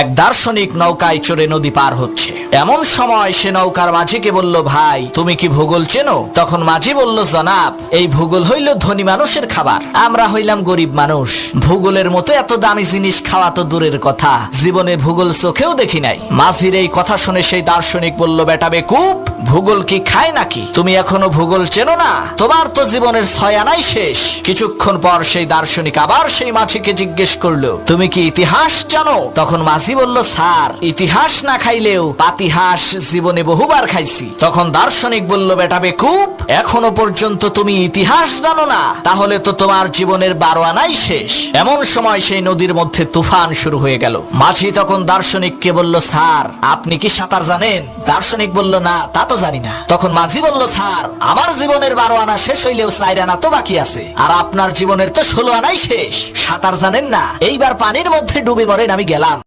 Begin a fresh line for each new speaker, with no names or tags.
এক দার্শনিক নৌকায় চড়ে নদী পার হচ্ছে। এমন সময় সে নৌকার মাঝিকে বলল, ভাই তুমি কি ভূগোল চেনো? তখন মাঝি বলল, জনাব, এই ভূগোল হইল ধনী মানুষের খাবার, আমরা হইলাম গরিব মানুষ। ভূগোলের মতো এত দামি জিনিস খাওয়া তো দূরের কথা, জীবনে ভূগোল চোখেও দেখি নাই। মাঝির এই কথা শুনে সেই দার্শনিক বলল, বেটা বেকুব, ভূগোল কি খায় নাকি? তুমি এখনো ভূগোল চেনো না? তোমার তো জীবনের 6 আনাই শেষ। কিছুক্ষণ পর সেই দার্শনিক আবার সেই মাঝিকে জিজ্ঞেস করলো, তুমি কি ইতিহাস জানো? তখন মাঝি বলল, স্যার, ইতিহাস না খাইলেও পাতিহাস জীবনে বহুবার খাইছি। তখন দার্শনিক বলল, বেটা বেকুব, এখনো পর্যন্ত তুমি ইতিহাস জানো না? তাহলে তো তোমার জীবনের 12 আনাই শেষ। এমন সময় সেই নদীর মধ্যে তুফান শুরু হয়ে গেল। মাঝি তখন দার্শনিককে বলল, স্যার, আপনি কি সাঁতার জানেন? দার্শনিক বলল, না, তা তো জানি না। তখন মাঝি বলল, স্যার, আমার জীবনের 12 আনা শেষ হইলেও 4 আনা তো বাকি আছে, আর আপনার জীবনের তো 16 আনাই শেষ। সাঁতার জানেন না? এইবার পানির মধ্যে ডুবে মরেন, আমি গেলাম।